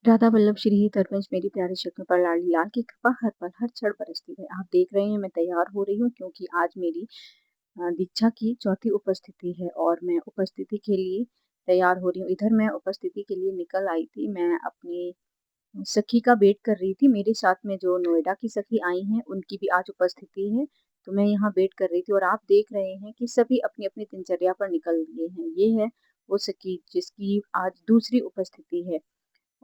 राधा वल्लभ श्री तरपंच मेरी प्यारी शक्ल पर लाडली लाल की कृपा हर पल हर क्षण बरसती है। आप देख रहे हैं मैं तैयार हो रही हूँ क्योंकि आज मेरी दीक्षा की चौथी उपस्थिति है और मैं उपस्थिति के लिए तैयार हो रही हूँ। इधर मैं उपस्थिति के लिए निकल आई थी। मैं अपनी सखी का वेट कर रही थी। मेरे साथ में जो नोएडा की सखी आई हैं उनकी भी आज उपस्थिति है। तो मैं यहाँ वेट कर रही थी और आप देख रहे हैं कि सभी अपनी-अपनी दिनचर्या पर निकल दिए हैं। ये है वो सखी जिसकी आज दूसरी उपस्थिति है।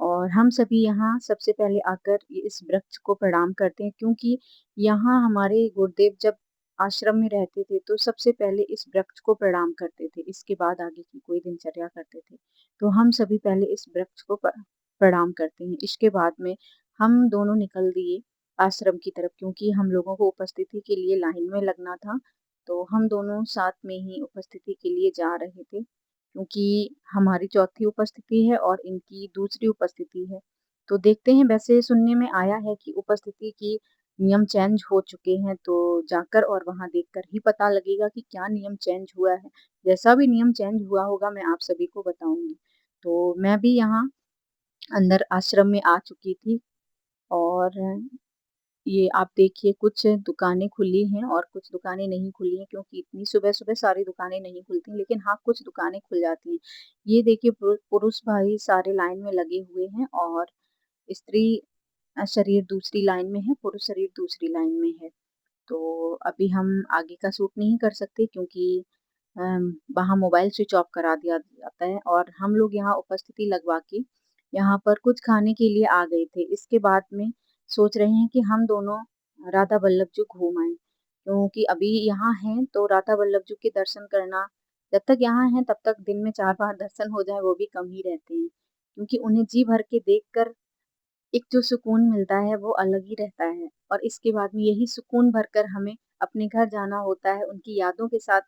और हम सभी यहाँ सबसे पहले आकर इस वृक्ष को प्रणाम करते हैं क्योंकि यहाँ हमारे गुरुदेव जब आश्रम में रहते थे तो सबसे पहले इस वृक्ष को प्रणाम करते थे। इसके बाद आगे की कोई दिनचर्या करते थे। तो हम सभी पहले इस वृक्ष को प्रणाम करते हैं। इसके बाद में हम दोनों निकल दिए आश्रम की तरफ क्योंकि हम लोगों को उपस्थिति के लिए लाइन में लगना था। तो हम दोनों साथ में ही उपस्थिति के लिए जा रहे थे। क्योंकि हमारी चौथी उपस्थिति है और इनकी दूसरी उपस्थिति है। तो देखते हैं, वैसे सुनने में आया है कि उपस्थिति की नियम चेंज हो चुके हैं, तो जाकर और वहाँ देखकर ही पता लगेगा कि क्या नियम चेंज हुआ है। जैसा भी नियम चेंज हुआ होगा मैं आप सभी को बताऊँगी। तो मैं भी यहाँ अंदर आश्रम में आ चुकी थी और ये आप देखिए कुछ दुकानें खुली हैं और कुछ दुकानें नहीं खुली हैं क्योंकि इतनी सुबह-सुबह सारी दुकानें नहीं खुलती, लेकिन हाँ, कुछ दुकानें खुल जाती हैं। ये देखिए पुरुष भाई सारे लाइन में लगे हुए हैं और स्त्री शरीर दूसरी लाइन में है, पुरुष शरीर दूसरी लाइन में है। तो अभी हम आगे का शूट नहीं कर सकते क्योंकि वहाँ मोबाइल स्विच ऑफ करा दिया जाता है और हम लोग यहाँ उपस्थिति लगवा के यहाँ पर कुछ खाने के लिए आ गए थे। इसके बाद में सोच रहे हैं कि हम दोनों राधा वल्लभ जी घूम आएँ, क्योंकि अभी यहाँ हैं तो राधा वल्लभ जी के दर्शन करना जब तक यहाँ हैं तब तक दिन में 4 बार दर्शन हो जाए वो भी कम ही रहते हैं। क्योंकि उन्हें जी भर के देखकर एक जो सुकून मिलता है वो अलग ही रहता है और इसके बाद में यही सुकून भरकर हमें अपने घर जाना होता है। उनकी यादों के साथ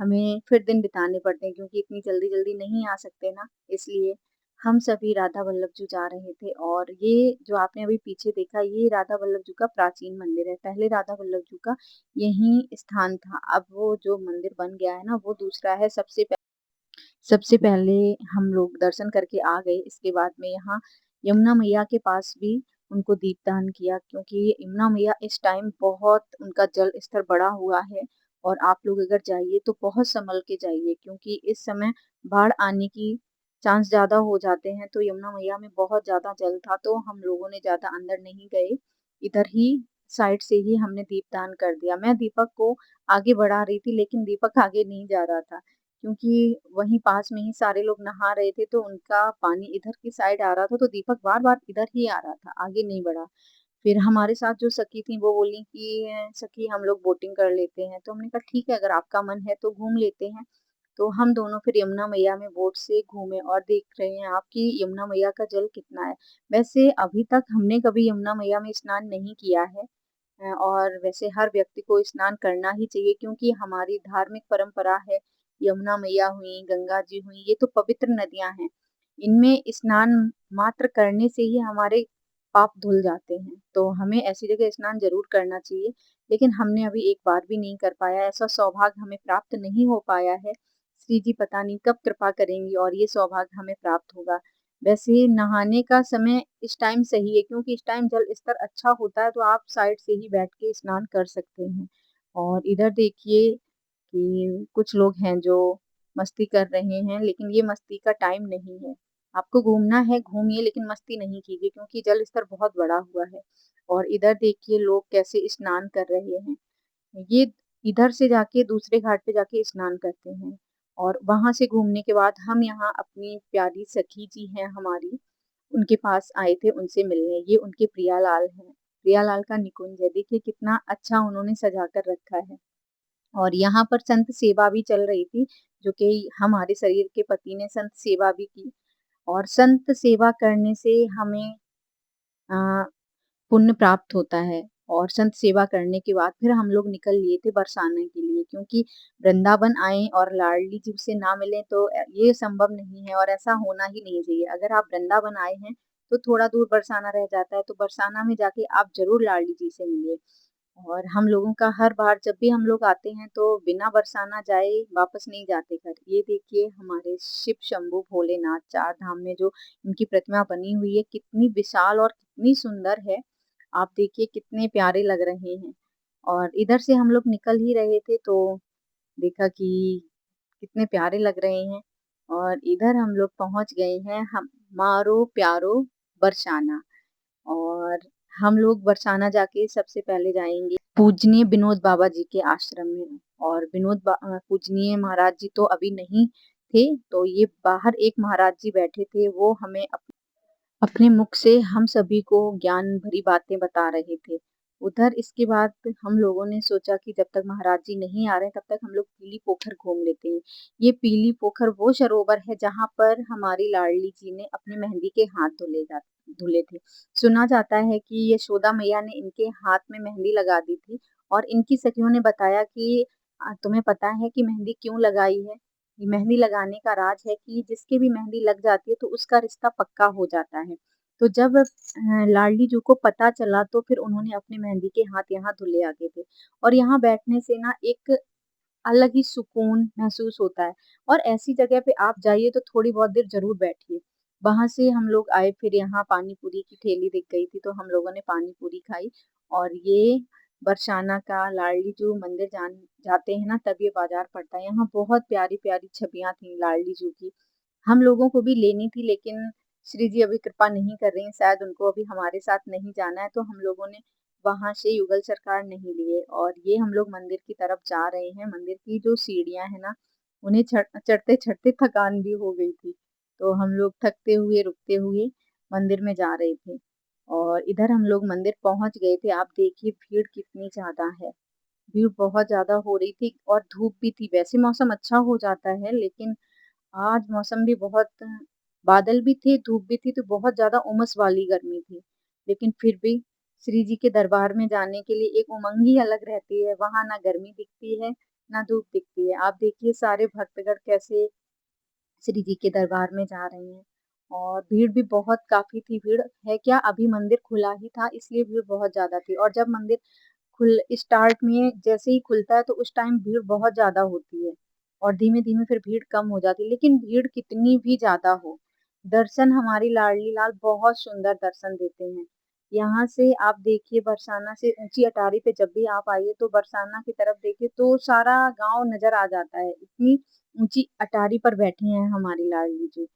हमें फिर दिन बिताने पड़ते हैं क्योंकि इतनी जल्दी-जल्दी नहीं आ सकते ना, इसलिए हम सभी राधा वल्लभ जी जा रहे थे और ये जो आपने अभी पीछे देखा ये राधा वल्लभ जी का प्राचीन मंदिर है। पहले राधा वल्लभ जी का यहीं स्थान था। अब वो जो मंदिर बन गया है ना वो दूसरा है। सबसे पहले हम लोग दर्शन करके आ गए। इसके बाद में यहाँ यमुना मैया के पास भी उनको दीपदान किया क्योंकि यमुना मैया इस टाइम बहुत उनका जल स्तर बढ़ा हुआ है और आप लोग अगर जाइए तो बहुत संभल के जाइए क्योंकि इस समय बाढ़ आने की चांस ज़्यादा हो जाते हैं। तो यमुना मैया में बहुत ज़्यादा जल था तो हम लोगों ने ज़्यादा अंदर नहीं गए। इधर ही साइड से ही हमने दीपदान कर दिया। मैं दीपक को आगे बढ़ा रही थी लेकिन दीपक आगे नहीं जा रहा था। क्योंकि वहीं पास में ही सारे लोग नहा रहे थे तो उनका पानी इधर की साइड आ रहा था तो दीपक बार-बार इधर ही आ रहा था, आगे नहीं बढ़ा। फिर हमारे साथ जो सखी थी वो बोली कि सखी हम लोग बोटिंग कर लेते हैं। तो हमने कहा ठीक है अगर आपका मन है तो घूम लेते हैं। तो हम दोनों फिर यमुना मैया में बोट से घूमे और देख रहे हैं आप कि यमुना मैया का जल कितना है। वैसे अभी तक हमने कभी यमुना मैया में स्नान नहीं किया है। और वैसे हर व्यक्ति को स्नान करना ही चाहिए क्योंकि हमारी धार्मिक परंपरा है। यमुना मैया हुई, गंगा जी हुई, ये तो पवित्र नदियाँ हैं। इनमें स्नान मात्र करने से ही हमारे पाप धुल जाते हैं। तो हमें ऐसी जगह स्नान ज़रूर करना चाहिए, लेकिन हमने अभी एक बार भी नहीं कर पाया, ऐसा सौभाग्य हमें प्राप्त नहीं हो पाया है। श्री जी पता नहीं कब कृपा करेंगी और ये सौभाग्य हमें प्राप्त होगा। वैसे नहाने का समय इस टाइम सही है क्योंकि इस टाइम जल स्तर अच्छा होता है तो आप साइड से ही बैठ के स्नान कर सकते हैं। और इधर देखिए कि कुछ लोग हैं जो मस्ती कर रहे हैं लेकिन ये मस्ती का टाइम नहीं है। आपको घूमना है घूमिए लेकिन मस्ती नहीं कीजिए क्योंकि जल स्तर बहुत बढ़ा हुआ है। और इधर देखिए लोग कैसे स्नान कर रहे हैं। ये इधर से जाके दूसरे घाट पे जाके स्नान करते हैं और वहाँ से घूमने के बाद हम यहाँ अपनी प्यारी सखी जी हैं हमारी, उनके पास आए थे उनसे मिलने। ये उनके प्रियालाल हैं। प्रियालाल का निकुंज है। देखिए कितना अच्छा उन्होंने सजा कर रखा है। और यहाँ पर संत सेवा भी चल रही थी, जो कि हमारे शरीर के पति ने संत सेवा भी की और संत सेवा करने से हमें अ, पुण्य प्राप्त होता है और संत सेवा करने के बाद फिर हम लोग निकल लिए थे बरसाने के लिए क्योंकि वृंदावन आएँ और लाडली जी से ना मिलें तो ये संभव नहीं है और ऐसा होना ही नहीं चाहिए। अगर आप वृंदावन आए हैं, तो थोड़ा दूर बरसाना रह जाता है, तो बरसाना में जाके आप ज़रूर लाडली जी से मिलिए। और हम लोगों का हर बार जब भी हम लोग आते हैं तो बिना बरसाना जाए वापस नहीं जाते घर। ये देखिए हमारे शिव शंभू भोलेनाथ चार धाम में जो इनकी प्रतिमा बनी हुई है कितनी विशाल और कितनी सुंदर है। आप देखिए कितने प्यारे लग रहे हैं। और इधर से हम लोग निकल ही रहे थे तो देखा कि कितने प्यारे लग रहे हैं। और इधर हम लोग पहुंच गए हैं हम मारो प्यारो बरसाना। और हम लोग बरसाना जाके सबसे पहले जाएंगे पूजनीय विनोद बाबा जी के आश्रम में। और पूजनीय महाराज जी तो अभी नहीं थे, तो ये बाहर एक महाराज जी बैठे थे, वो हमें अपने मुख से हम सभी को ज्ञान भरी बातें बता रहे थे। उधर इसके बाद हम लोगों ने सोचा कि जब तक महाराज जी नहीं आ रहे तब तक हम लोग पीली पोखर घूम लेते हैं। ये पीली पोखर वो सरोवर है जहाँ पर हमारी लाडली जी ने अपनी मेहंदी के हाथ धुले थे। सुना जाता है कि यशोदा मैया ने इनके हाथ में मेहंदी लगा दी थी। और इनकी सखियों ने बताया कि तुम्हें पता है कि मेहंदी क्यों लगाई है? ये मेहंदी लगाने का राज है कि जिसकी भी मेहंदी लग जाती है तो उसका रिश्ता पक्का हो जाता है। तो जब लाडली जी को पता चला तो फिर उन्होंने अपनी मेहंदी के हाथ यहाँ धुले आगे थे। और यहाँ बैठने से ना एक अलग ही सुकून महसूस होता है। और ऐसी जगह पे आप जाइए तो थोड़ी बहुत देर जरूर बैठिए। वहां से हम लोग आए, फिर यहाँ पानी पूरी की ठेली दिख गई थी तो हम लोगों ने पानी पूरी खाई। और ये बरसाना का लाडली जो मंदिर जाते हैं ना तब ये बाजार पड़ता है। यहाँ बहुत प्यारी प्यारी छबियां थी लाडली जू की। हम लोगों को भी लेनी थी लेकिन श्री जी अभी कृपा नहीं कर रही हैं, शायद उनको अभी हमारे साथ नहीं जाना है, तो हम लोगों ने वहां से युगल सरकार नहीं लिए। और ये हम लोग मंदिर की तरफ जा रहे हैं। मंदिर की जो सीढ़ियां है ना उन्हें चढ़ते चढ़ते थकान भी हो गई थी, तो हम लोग थकते हुए रुकते हुए मंदिर में जा रहे थे। और इधर हम लोग मंदिर पहुंच गए थे। आप देखिए भीड़ कितनी ज्यादा है। भीड़ बहुत ज्यादा हो रही थी और धूप भी थी। वैसे मौसम अच्छा हो जाता है लेकिन आज मौसम भी बहुत बादल भी थे, धूप भी थी, तो बहुत ज्यादा उमस वाली गर्मी थी। लेकिन फिर भी श्री जी के दरबार में जाने के लिए एक उमंग ही अलग रहती है। वहां ना गर्मी दिखती है ना धूप दिखती है। आप देखिए सारे भक्तगण कैसे श्री जी के दरबार में जा रहे हैं। और भीड़ भी बहुत काफी थी। भीड़ है क्या, अभी मंदिर खुला ही था इसलिए भीड़ बहुत ज्यादा थी। और जब मंदिर खुल स्टार्ट में जैसे ही खुलता है तो उस टाइम भीड़ बहुत ज्यादा होती है और धीमे धीमे फिर भीड़ कम हो जाती है। लेकिन भीड़ कितनी भी ज्यादा हो, दर्शन हमारी लाडली लाल बहुत सुंदर दर्शन देते हैं। यहाँ से आप देखिए बरसाना से ऊंची अटारी पे जब भी आप आइए तो बरसाना की तरफ देखिए तो सारा गांव नजर आ जाता है। इतनी ऊंची अटारी पर बैठी हैं हमारी लाडली जी।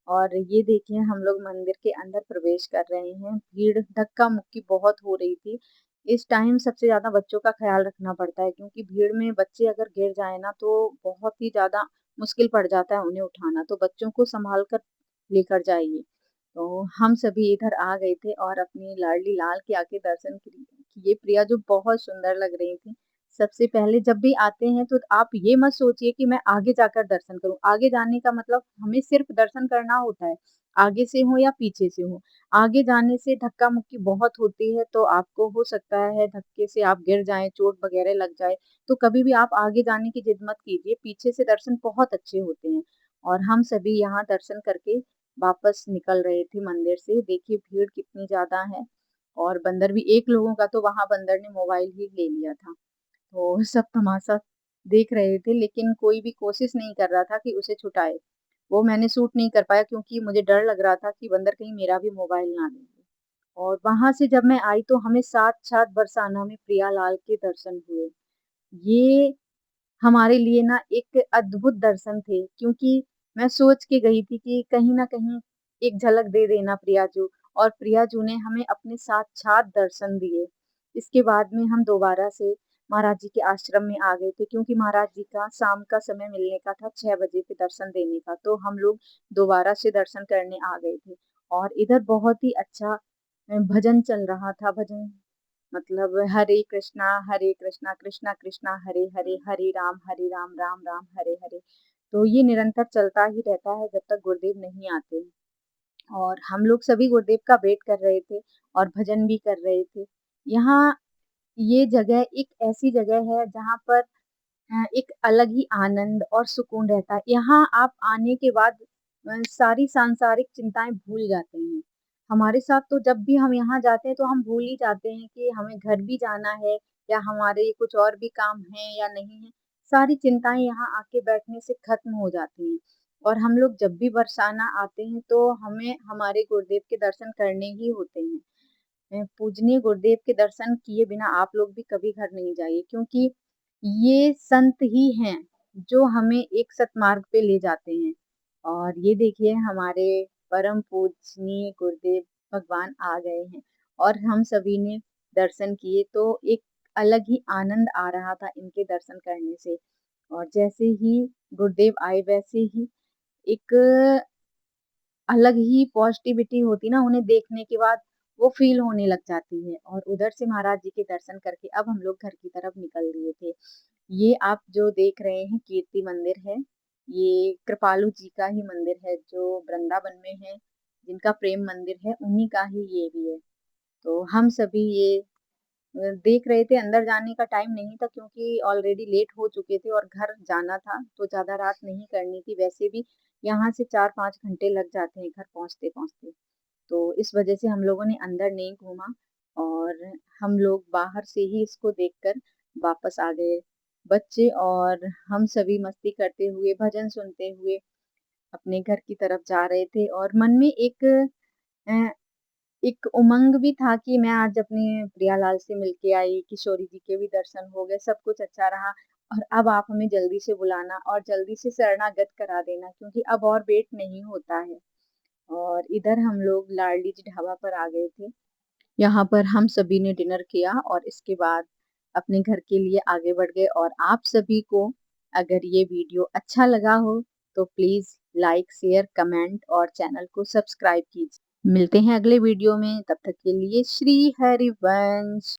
और ये देखिए हम लोग मंदिर के अंदर प्रवेश कर रहे हैं। भीड़ धक्का मुक्की बहुत हो रही थी। इस टाइम सबसे ज्यादा बच्चों का ख्याल रखना पड़ता है क्योंकि भीड़ में बच्चे अगर गिर जाए ना तो बहुत ही ज्यादा मुश्किल पड़ जाता है उन्हें उठाना, तो बच्चों को संभाल कर लेकर जाइए। तो हम सभी इधर आ गए थे और अपनी लाडली लाल के आके दर्शन किए। प्रिया जो बहुत सुंदर लग रही थी। सबसे पहले जब भी आते हैं तो आप ये मत सोचिए कि मैं आगे जाकर दर्शन करूं। आगे जाने का मतलब हमें सिर्फ दर्शन करना होता है, आगे से हो या पीछे से हो। आगे जाने से धक्का मुक्की बहुत होती है तो आपको हो सकता है धक्के से आप गिर जाएं, चोट वगैरह लग जाए। तो कभी भी आप आगे जाने की जिद मत कीजिए, पीछे से दर्शन बहुत अच्छे होते हैं। और हम सभी यहाँ दर्शन करके वापस निकल रहे थे मंदिर से। देखिए भीड़ कितनी ज्यादा है। और बंदर भी, एक लोगों का तो वहां बंदर ने मोबाइल ही ले लिया था। तो सब तमाशा देख रहे थे लेकिन कोई भी कोशिश नहीं कर रहा था कि उसे छुटाए। वो मैंने शूट नहीं कर पाया क्योंकि मुझे डर लग रहा था कि बंदर कहीं मेरा भी मोबाइल ना ले ले। और वहां से जब मैं आई तो हमें साथ साथ बरसाना में प्रियालाल के दर्शन हुए। ये हमारे लिए ना एक अद्भुत दर्शन थे क्योंकि मैं सोच के गई थी कि कहीं ना कहीं एक झलक दे देना प्रियाजू। और प्रियाजू ने हमें अपने साक्षात दर्शन दिए। इसके बाद में हम दोबारा से महाराज जी के आश्रम में आ गए थे क्योंकि महाराज जी का शाम का समय मिलने का था, 6 बजे पे दर्शन देने का, तो हम लोग दोबारा से दर्शन करने आ गए थे। और इधर बहुत ही अच्छा भजन चल रहा था। भजन मतलब हरे कृष्णा कृष्णा कृष्णा हरे हरे, हरे राम राम राम हरे हरे। तो ये निरंतर चलता ही रहता है जब तक गुरुदेव नहीं आते। और हम लोग सभी गुरुदेव का वेट कर रहे थे और भजन भी कर रहे थे। यहाँ ये जगह एक ऐसी जगह है जहाँ पर एक अलग ही आनंद और सुकून रहता है। यहाँ आप आने के बाद सारी सांसारिक चिंताएं भूल जाते हैं। हमारे साथ तो जब भी हम यहाँ जाते हैं तो हम भूल ही जाते हैं कि हमें घर भी जाना है या हमारे कुछ और भी काम हैं या नहीं है। सारी चिंताएँ यहाँ आके बैठने से खत्म हो जाती हैं और हम लोग जब भी बरसाना आते हैं तो हमें हमारे गुरुदेव के दर्शन करने ही होते हैं। पूजनीय गुरुदेव के दर्शन किए बिना आप लोग भी कभी घर नहीं जाइए क्योंकि ये संत ही हैं जो हमें एक सतमार्ग पे ले जाते हैं। और ये देखिए हमारे परम पूजनीय गुरुदेव भगवान आ गए हैं और हम सभी ने दर्शन किए तो एक अलग ही आनंद आ रहा था इनके दर्शन करने से। और जैसे ही गुरुदेव आए वैसे ही एक अलग ही पॉजिटिविटी होती ना उन्हें देखने के बाद वो फ़ील होने लग जाती है। और उधर से महाराज जी के दर्शन करके अब हम लोग घर की तरफ निकल दिए थे। ये आप जो देख रहे हैं कीर्ति मंदिर है, ये कृपालु जी का ही मंदिर है जो वृंदावन में है, जिनका प्रेम मंदिर है उन्हीं का ही ये भी है। तो हम सभी ये देख रहे थे, अंदर जाने का टाइम नहीं था क्योंकि ऑलरेडी लेट हो चुके थे और घर जाना था, तो ज़्यादा रात नहीं करनी थी। वैसे भी यहाँ से 4-5 घंटे लग जाते हैं घर पहुँचते-पहुँचते। तो इस वजह से हम लोगों ने अंदर नहीं घूमा और हम लोग बाहर से ही इसको देखकर वापस आ गए। बच्चे और हम सभी मस्ती करते हुए, भजन सुनते हुए अपने घर की तरफ जा रहे थे और मन में अ, एक उमंग भी था कि मैं आज अपने प्रियालाल से मिल के आई, किशोरी जी के भी दर्शन हो गए, सब कुछ अच्छा रहा और अब आप हमें जल्दी से बुलाना और जल्दी से शरणागत करा देना क्योंकि अब और वेट नहीं होता है। और इधर हम लोग लाडली जी ढाबा पर आ गए थे। यहाँ पर हम सभी ने डिनर किया और इसके बाद अपने घर के लिए आगे बढ़ गए और आप सभी को अगर ये वीडियो अच्छा लगा हो तो प्लीज़ लाइक, शेयर, कमेंट और चैनल को सब्सक्राइब कीजिए। मिलते हैं अगले वीडियो में, तब तक के लिए श्री हरिवंश।